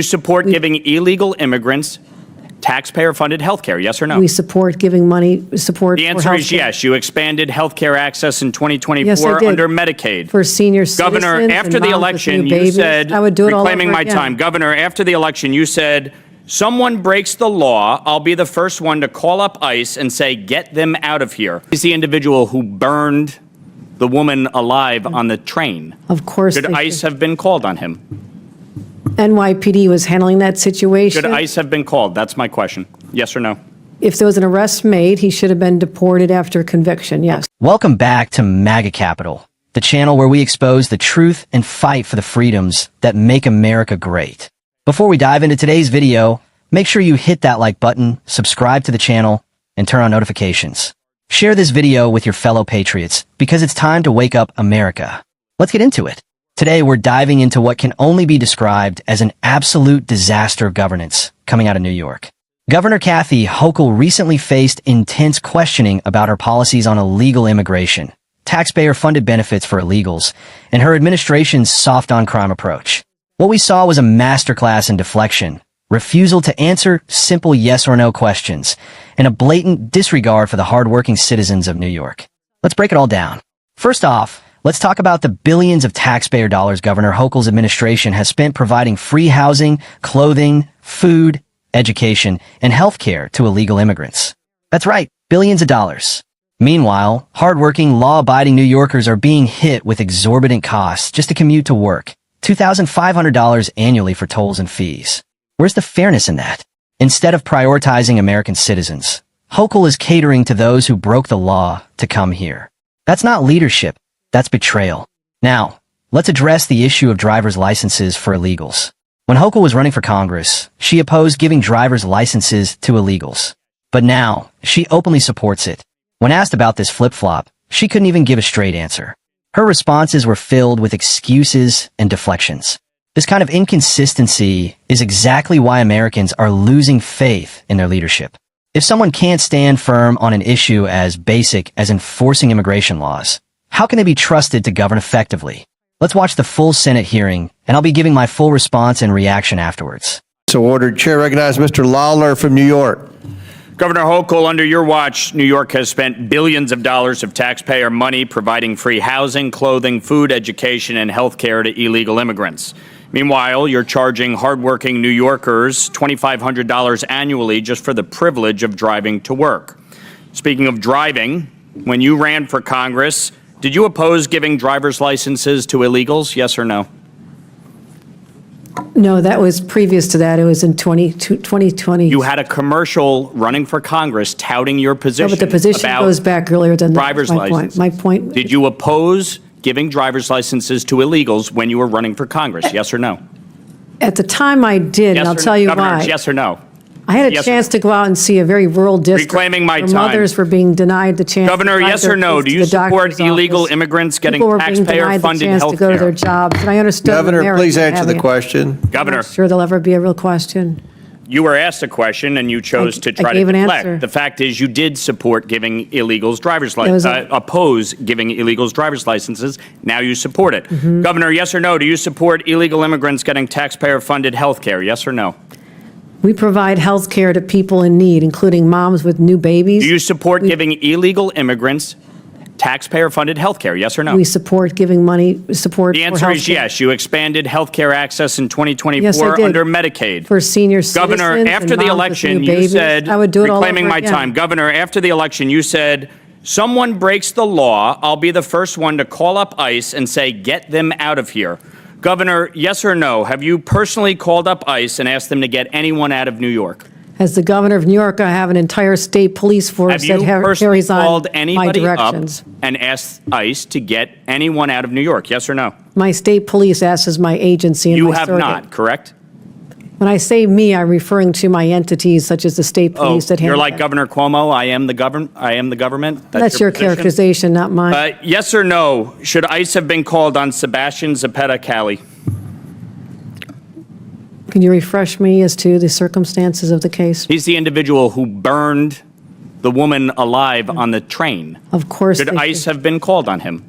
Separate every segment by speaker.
Speaker 1: You support giving illegal immigrants taxpayer-funded health care, yes or no?
Speaker 2: We support giving money, support
Speaker 1: The
Speaker 2: for
Speaker 1: answer is
Speaker 2: healthcare.
Speaker 1: yes. You expanded health care access in 2024
Speaker 2: Yes, I did.
Speaker 1: under Medicaid.
Speaker 2: For senior citizens
Speaker 1: Governor,
Speaker 2: and
Speaker 1: after the
Speaker 2: moms with
Speaker 1: election,
Speaker 2: new
Speaker 1: you
Speaker 2: babies.
Speaker 1: said,
Speaker 2: I would do it all
Speaker 1: reclaiming
Speaker 2: over
Speaker 1: my
Speaker 2: again.
Speaker 1: time. Governor, after the election, you said, someone breaks the law, I'll be the first one to call up ICE and say, get them out of here. He's the individual who burned the woman alive on the train.
Speaker 2: Of course.
Speaker 1: Should ICE have been called on him?
Speaker 2: NYPD was handling that situation.
Speaker 1: Should ICE have been called? That's my question. Yes or no?
Speaker 2: If there was an arrest made, he should have been deported after conviction, yes.
Speaker 3: Welcome back to MAGA Capital, the channel where we expose the truth and fight for the freedoms that make America great. Before we dive into today's video, make sure you hit that like button, subscribe to the channel, and turn on notifications. Share this video with your fellow patriots because it's time to wake up America. Let's get into it. Today, we're diving into what can only be described as an absolute disaster of governance coming out of New York. Governor Kathy Hochul recently faced intense questioning about her policies on illegal immigration, taxpayer-funded benefits for illegals, and her administration's soft-on-crime approach. What we saw was a masterclass in deflection, refusal to answer simple yes or no questions, and a blatant disregard for the hardworking citizens of New York. Let's break it all down. First off, let's talk about the billions of taxpayer dollars Governor Hochul's administration has spent providing free housing, clothing, food, education, and health care to illegal immigrants. That's right, billions of dollars. Meanwhile, hardworking, law-abiding New Yorkers are being hit with exorbitant costs just to commute to work, $2,500 annually for tolls and fees. Where's the fairness in that? Instead of prioritizing American citizens, Hochul is catering to those who broke the law to come here. That's not leadership, that's betrayal. Now, let's address the issue of driver's licenses for illegals. When Hochul was running for Congress, she opposed giving driver's licenses to illegals. But now, she openly supports it. When asked about this flip-flop, she couldn't even give a straight answer. Her responses were filled with excuses and deflections. This kind of inconsistency is exactly why Americans are losing faith in their leadership. If someone can't stand firm on an issue as basic as enforcing immigration laws, how can they be trusted to govern effectively? Let's watch the full Senate hearing, and I'll be giving my full response and reaction afterwards.
Speaker 4: So ordered. Chair recognizes Mr. Lawler from New York.
Speaker 1: Governor Hochul, under your watch, New York has spent billions of dollars of taxpayer money providing free housing, clothing, food, education, and health care to illegal immigrants. Meanwhile, you're charging hardworking New Yorkers $2,500 annually just for the privilege of driving to work. Speaking of driving, when you ran for Congress, did you oppose giving driver's licenses to illegals, yes or no?
Speaker 2: No, that was previous to that. It was in 2020.
Speaker 1: You had a commercial running for Congress touting your position.
Speaker 2: No, but the position
Speaker 1: about
Speaker 2: goes back earlier than that.
Speaker 1: driver's licenses.
Speaker 2: My point.
Speaker 1: Did you oppose giving driver's licenses to illegals when you were running for Congress, yes or no?
Speaker 2: At the time I did, and I'll tell you
Speaker 1: Governor,
Speaker 2: why.
Speaker 1: yes or no?
Speaker 2: I had a
Speaker 1: Yes or
Speaker 2: chance to go out and see a very rural district
Speaker 1: Reclaiming my
Speaker 2: where
Speaker 1: time.
Speaker 2: mothers were being denied the chance
Speaker 1: Governor,
Speaker 2: to drive
Speaker 1: yes
Speaker 2: their
Speaker 1: or no?
Speaker 2: kids
Speaker 1: Do
Speaker 2: to
Speaker 1: you
Speaker 2: the doctor's
Speaker 1: support illegal
Speaker 2: office.
Speaker 1: immigrants getting
Speaker 2: People were being denied the
Speaker 1: taxpayer-funded
Speaker 2: chance to
Speaker 1: health
Speaker 2: go to their
Speaker 1: care?
Speaker 2: jobs, and I understood
Speaker 4: Governor,
Speaker 2: Americans
Speaker 4: please answer the
Speaker 2: having-
Speaker 4: question.
Speaker 2: I'm
Speaker 1: Governor,
Speaker 2: not sure there'll ever be a real question.
Speaker 1: you were asked a question and you chose to try to
Speaker 2: gave an
Speaker 1: deflect.
Speaker 2: answer.
Speaker 1: The fact is you did support giving illegals driver's
Speaker 2: It was
Speaker 1: licenses, oppose giving illegals driver's licenses. Now you support it.
Speaker 2: Mm-hmm.
Speaker 1: Governor, yes or no? Do you support illegal immigrants getting taxpayer-funded health care, yes or no?
Speaker 2: We provide health care to people in need, including moms with new babies.
Speaker 1: Do you support giving illegal immigrants taxpayer-funded health care, yes or no?
Speaker 2: We support giving money, support
Speaker 1: The
Speaker 2: for
Speaker 1: answer is
Speaker 2: healthcare.
Speaker 1: yes. You expanded health care access in 2024
Speaker 2: Yes, I did.
Speaker 1: under Medicaid.
Speaker 2: For senior citizens
Speaker 1: Governor,
Speaker 2: and
Speaker 1: after the
Speaker 2: moms with
Speaker 1: election,
Speaker 2: new
Speaker 1: you
Speaker 2: babies.
Speaker 1: said,
Speaker 2: I would do it all
Speaker 1: reclaiming
Speaker 2: over
Speaker 1: my
Speaker 2: again.
Speaker 1: time. Governor, after the election, you said, someone breaks the law, I'll be the first one to call up ICE and say, get them out of here. Governor, yes or no? Have you personally called up ICE and asked them to get anyone out of New York?
Speaker 2: As the governor of New York, I have an entire state police force
Speaker 1: Have you
Speaker 2: that
Speaker 1: personally
Speaker 2: carries on
Speaker 1: called
Speaker 2: my
Speaker 1: anybody up
Speaker 2: directions.
Speaker 1: and asked ICE to get anyone out of New York? Yes or no?
Speaker 2: My state police acts as my agency and
Speaker 1: You
Speaker 2: my
Speaker 1: have
Speaker 2: surrogate.
Speaker 1: not, correct?
Speaker 2: When I say me, I'm referring to my entities such as the state
Speaker 1: Oh,
Speaker 2: police that
Speaker 1: you're
Speaker 2: handle
Speaker 1: like
Speaker 2: that.
Speaker 1: Governor Cuomo. I am the government.
Speaker 2: That's your
Speaker 1: position?
Speaker 2: characterization, not mine.
Speaker 1: Yes or no? Should ICE have been called on Sebastian Zapata Cali?
Speaker 2: Can you refresh me as to the circumstances of the case?
Speaker 1: He's the individual who burned the woman alive on the train.
Speaker 2: Of course.
Speaker 1: Should
Speaker 2: they
Speaker 1: ICE have been called on him?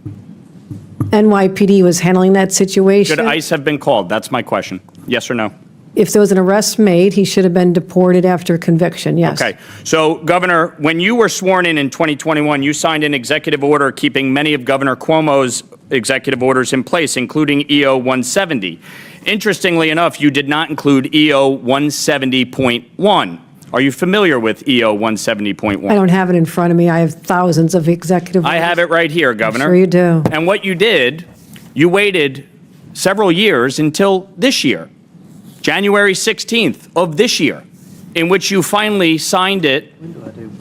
Speaker 2: NYPD was handling that situation.
Speaker 1: Should ICE have been called? That's my question. Yes or no?
Speaker 2: If there was an arrest made, he should have been deported after conviction, yes.
Speaker 1: Okay. So, Governor, when you were sworn in 2021, you signed an executive order keeping many of Governor Cuomo's executive orders in place, including EO 170. Interestingly enough, you did not include EO 170.1. Are you familiar with EO 170.1?
Speaker 2: I don't have it in front of me. I have thousands of executive orders.
Speaker 1: I have it right here, Governor.
Speaker 2: Sure you do.
Speaker 1: And what you did, you waited several years until this year, January 16th of this year, in which you finally signed it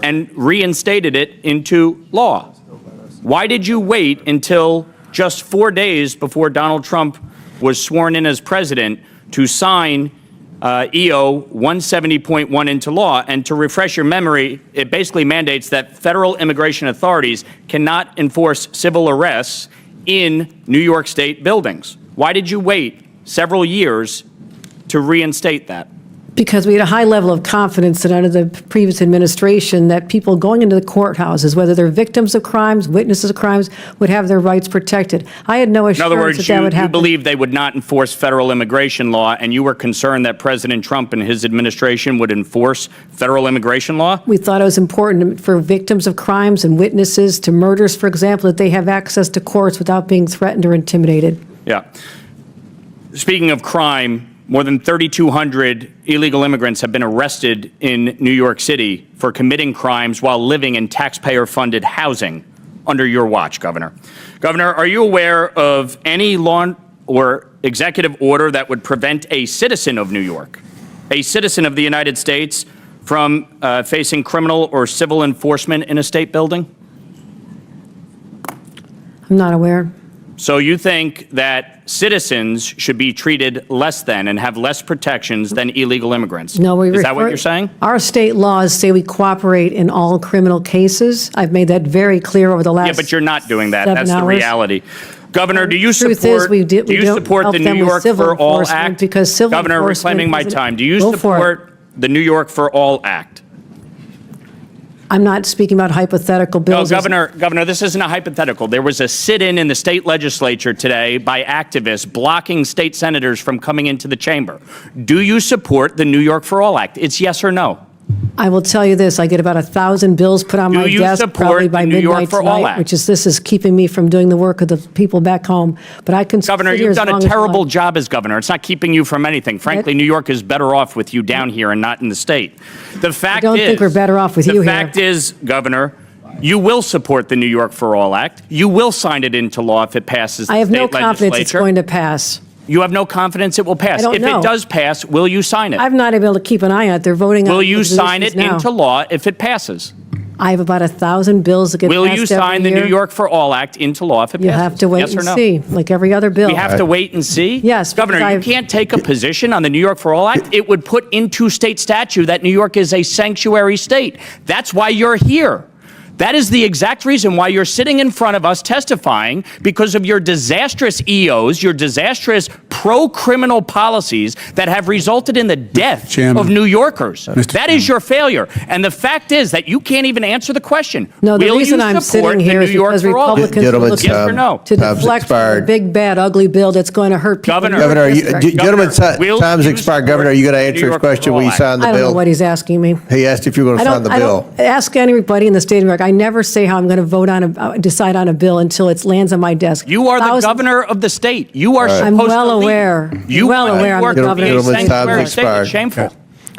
Speaker 1: and reinstated it into law. Why did you wait until just 4 days before Donald Trump was sworn in as president to sign EO 170.1 into law? And to refresh your memory, it basically mandates that federal immigration authorities cannot enforce civil arrests in New York State buildings. Why did you wait several years to reinstate that?
Speaker 2: Because we had a high level of confidence that under the previous administration that people going into the courthouses, whether they're victims of crimes, witnesses of crimes, would have their rights protected. I had no
Speaker 1: In other
Speaker 2: assurance
Speaker 1: words,
Speaker 2: that that would
Speaker 1: you
Speaker 2: happen.
Speaker 1: believe they would not enforce federal immigration law, and you were concerned that President Trump and his administration would enforce federal immigration law?
Speaker 2: We thought it was important for victims of crimes and witnesses to murders, for example, that they have access to courts without being threatened or intimidated.
Speaker 1: Yeah. Speaking of crime, more than 3,200 illegal immigrants have been arrested in New York City for committing crimes while living in taxpayer-funded housing under your watch, Governor. Governor, are you aware of any law or executive order that would prevent a citizen of New York, a citizen of the United States, from facing criminal or civil enforcement in a state building?
Speaker 2: I'm not aware.
Speaker 1: So you think that citizens should be treated less than and have less protections than illegal immigrants?
Speaker 2: No,
Speaker 1: Is that what you're saying?
Speaker 2: Our state laws say we cooperate in all criminal cases. I've made that very clear over the last
Speaker 1: Yeah, but you're not doing that.
Speaker 2: 7
Speaker 1: That's the
Speaker 2: hours.
Speaker 1: reality. Governor, do you
Speaker 2: Truth is,
Speaker 1: support,
Speaker 2: we
Speaker 1: do you
Speaker 2: don't
Speaker 1: support
Speaker 2: help
Speaker 1: the New
Speaker 2: them with
Speaker 1: York
Speaker 2: civil
Speaker 1: for All
Speaker 2: enforcement
Speaker 1: Act?
Speaker 2: because civil
Speaker 1: Governor,
Speaker 2: enforcement
Speaker 1: reclaiming my
Speaker 2: isn't-
Speaker 1: time. Do you
Speaker 2: Go for it.
Speaker 1: support the New York for All Act?
Speaker 2: I'm not speaking about hypothetical
Speaker 1: No,
Speaker 2: bills.
Speaker 1: Governor, this isn't a hypothetical. There was a sit-in in the state legislature today by activists blocking state senators from coming into the chamber. Do you support the New York for All Act? It's yes or no.
Speaker 2: I will tell you this, I get about 1,000 bills put on
Speaker 1: Do
Speaker 2: my
Speaker 1: you
Speaker 2: desk
Speaker 1: support
Speaker 2: probably by
Speaker 1: the New York
Speaker 2: midnight
Speaker 1: for All
Speaker 2: tonight,
Speaker 1: Act?
Speaker 2: which is, this is keeping me from doing the work of the people back home. But I can
Speaker 1: Governor,
Speaker 2: sit here
Speaker 1: you've
Speaker 2: as
Speaker 1: done
Speaker 2: long
Speaker 1: a
Speaker 2: as you
Speaker 1: terrible
Speaker 2: like.
Speaker 1: job as governor. It's not keeping you from anything. Frankly, New York is better off with you down here and not in the state. The fact
Speaker 2: don't think we're better off with you
Speaker 1: The
Speaker 2: here.
Speaker 1: fact is, Governor, you will support the New York for All Act. You will sign it into law if it passes the
Speaker 2: I have
Speaker 1: state
Speaker 2: no confidence it's
Speaker 1: legislature.
Speaker 2: going to pass.
Speaker 1: You have no confidence it will pass.
Speaker 2: I don't
Speaker 1: If
Speaker 2: know.
Speaker 1: it does pass, will you sign it?
Speaker 2: I'm not able to keep an eye on it. They're voting on
Speaker 1: Will you sign
Speaker 2: resolutions
Speaker 1: it
Speaker 2: now.
Speaker 1: into law if it passes?
Speaker 2: I have about 1,000 bills that get
Speaker 1: Will
Speaker 2: passed
Speaker 1: you
Speaker 2: every
Speaker 1: sign the
Speaker 2: year.
Speaker 1: New York for All Act into law if it
Speaker 2: You'll
Speaker 1: passes?
Speaker 2: have to wait
Speaker 1: Yes or
Speaker 2: and
Speaker 1: no?
Speaker 2: see, like every other bill.
Speaker 1: We have to wait and see?
Speaker 2: Yes,
Speaker 1: Governor,
Speaker 2: because
Speaker 1: you
Speaker 2: I've-
Speaker 1: can't take a position on the New York for All Act. It would put into state statute that New York is a sanctuary state. That's why you're here. That is the exact reason why you're sitting in front of us testifying, because of your disastrous EOs, your disastrous pro-criminal policies that have resulted in the death of New Yorkers. That is your failure. And the fact is that you can't even answer the question.
Speaker 2: No, the
Speaker 1: Will
Speaker 2: reason
Speaker 1: you
Speaker 2: I'm
Speaker 1: support
Speaker 2: sitting
Speaker 1: the
Speaker 2: here is
Speaker 1: New York
Speaker 2: because
Speaker 1: for All Act?
Speaker 2: Republicans are
Speaker 4: Gentlemen,
Speaker 2: looking
Speaker 1: Yes or no?
Speaker 2: to
Speaker 4: time's
Speaker 2: deflect from
Speaker 4: expired.
Speaker 2: a big, bad, ugly bill that's going to hurt people. in
Speaker 1: Governor-
Speaker 2: your
Speaker 4: Governor,
Speaker 2: district.
Speaker 4: gentlemen,
Speaker 1: Will
Speaker 4: time's
Speaker 1: you
Speaker 4: expired. Governor, are you going to
Speaker 1: support
Speaker 4: answer
Speaker 1: the New
Speaker 4: his
Speaker 1: York
Speaker 4: question?
Speaker 1: for
Speaker 4: Will you
Speaker 1: All
Speaker 4: sign the
Speaker 2: I don't know
Speaker 4: bill?
Speaker 2: what he's asking me.
Speaker 4: He asked if you were going to sign the bill.
Speaker 2: don't ask anybody in the state of New York. I never say how I'm going to vote on decide on a bill until it lands on my desk.
Speaker 1: You are the
Speaker 2: Thousands-
Speaker 1: governor of the state. You are supposed
Speaker 2: I'm
Speaker 1: to
Speaker 2: well
Speaker 1: lead.
Speaker 2: aware.
Speaker 1: You
Speaker 2: Well
Speaker 1: want
Speaker 2: aware
Speaker 1: New
Speaker 2: I'm
Speaker 1: York
Speaker 2: the
Speaker 1: to
Speaker 2: governor.
Speaker 1: be a
Speaker 4: Gentlemen, time's
Speaker 1: sanctuary state.
Speaker 4: expired.
Speaker 1: It's shameful.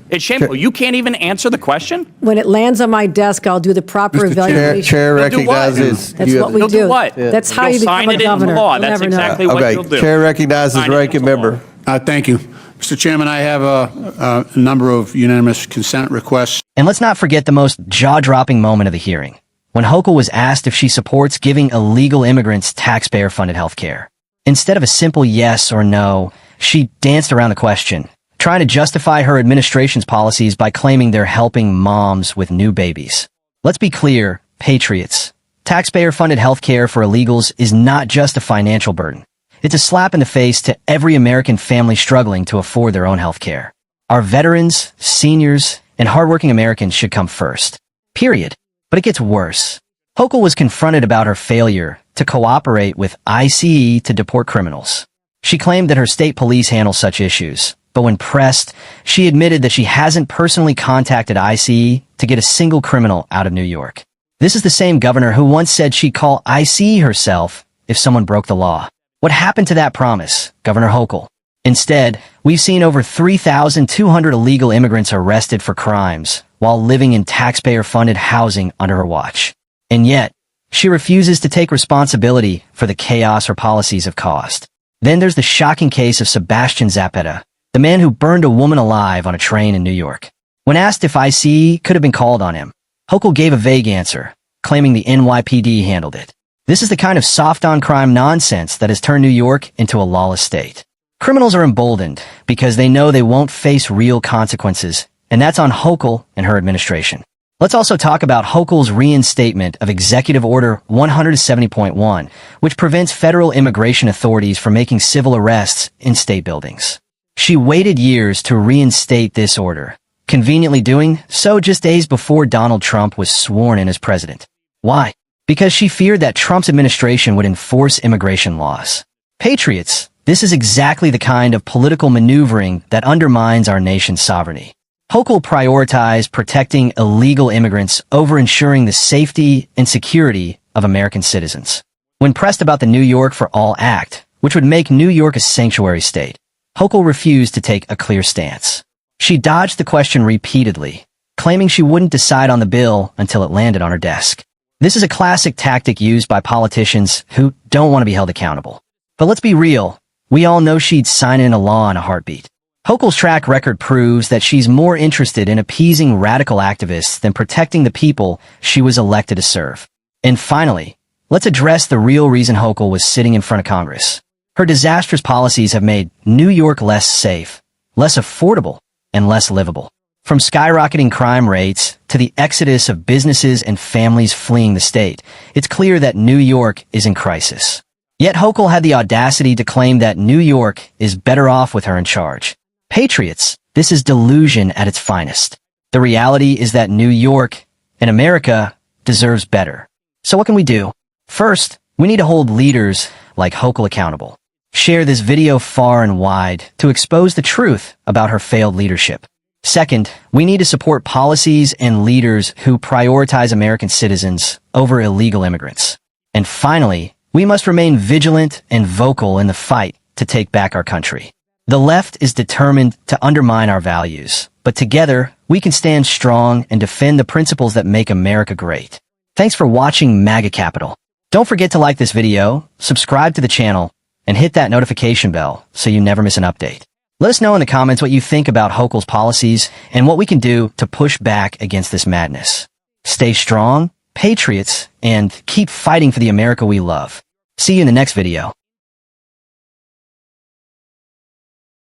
Speaker 1: It's shameful. You can't even answer the question?
Speaker 2: When it lands on my desk, I'll do the proper evaluation.
Speaker 4: Chair
Speaker 1: You'll do what?
Speaker 4: recognizes.
Speaker 2: That's
Speaker 4: you
Speaker 2: what we
Speaker 1: You'll do
Speaker 2: do.
Speaker 1: what?
Speaker 2: That's how
Speaker 1: You'll
Speaker 2: you become
Speaker 1: sign
Speaker 2: a
Speaker 1: it into
Speaker 2: governor.
Speaker 1: law.
Speaker 2: You'll
Speaker 1: That's
Speaker 2: never know.
Speaker 1: exactly what
Speaker 4: Okay,
Speaker 1: you'll do.
Speaker 4: Chair recognizes
Speaker 1: Sign it
Speaker 4: ranking
Speaker 1: into law.
Speaker 4: member.
Speaker 5: Thank you. Mr. Chairman, I have a number of unanimous consent requests.
Speaker 3: And let's not forget the most jaw-dropping moment of the hearing, when Hochul was asked if she supports giving illegal immigrants taxpayer-funded health care. Instead of a simple yes or no, she danced around the question, trying to justify her administration's policies by claiming they're helping moms with new babies. Let's be clear, Patriots. Taxpayer-funded health care for illegals is not just a financial burden. It's a slap in the face to every American family struggling to afford their own health care. Our veterans, seniors, and hardworking Americans should come first. Period. But it gets worse. Hochul was confronted about her failure to cooperate with ICE to deport criminals. She claimed that her state police handle such issues, But when pressed, she admitted that she hasn't personally contacted ICE to get a single criminal out of New York. This is the same governor who once said she'd call ICE herself if someone broke the law. What happened to that promise, Governor Hochul? Instead, we've seen over 3,200 illegal immigrants arrested for crimes while living in taxpayer-funded housing under her watch. And yet, she refuses to take responsibility for the chaos her policies have caused. Then there's the shocking case of Sebastian Zapata, the man who burned a woman alive on a train in New York. When asked if ICE could have been called on him, Hochul gave a vague answer, claiming the NYPD handled it. This is the kind of soft-on-crime nonsense that has turned New York into a lawless state. Criminals are emboldened because they know they won't face real consequences, and that's on Hochul and her administration. Let's also talk about Hochul's reinstatement of Executive Order 170.1, which prevents federal immigration authorities from making civil arrests in state buildings. She waited years to reinstate this order, conveniently doing so just days before Donald Trump was sworn in as president. Why? Because she feared that Trump's administration would enforce immigration laws. Patriots, this is exactly the kind of political maneuvering that undermines our nation's sovereignty. Hochul prioritized protecting illegal immigrants over ensuring the safety and security of American citizens. When pressed about the New York for All Act, which would make New York a sanctuary state, Hochul refused to take a clear stance. She dodged the question repeatedly, claiming she wouldn't decide on the bill until it landed on her desk. This is a classic tactic used by politicians who don't want to be held accountable. But let's be real. We all know she'd sign in a law in a heartbeat. Hochul's track record proves that she's more interested in appeasing radical activists than protecting the people she was elected to serve. And finally, let's address the real reason Hochul was sitting in front of Congress. Her disastrous policies have made New York less safe, less affordable, and less livable. From skyrocketing crime rates to the exodus of businesses and families fleeing the state, it's clear that New York is in crisis. Yet Hochul had the audacity to claim that New York is better off with her in charge. Patriots, this is delusion at its finest. The reality is that New York and America deserves better. So what can we do? First, we need to hold leaders like Hochul accountable. Share this video far and wide to expose the truth about her failed leadership. Second, we need to support policies and leaders who prioritize American citizens over illegal immigrants. And finally, we must remain vigilant and vocal in the fight to take back our country. The left is determined to undermine our values, but together we can stand strong and defend the principles that make America great. Thanks for watching MAGA Capital. Don't forget to like this video, subscribe to the channel, and hit that notification bell so you never miss an update. Let us know in the comments what you think about Hochul's policies and what we can do to push back against this madness. Stay strong, Patriots, and keep fighting for the America we love. See you in the next video.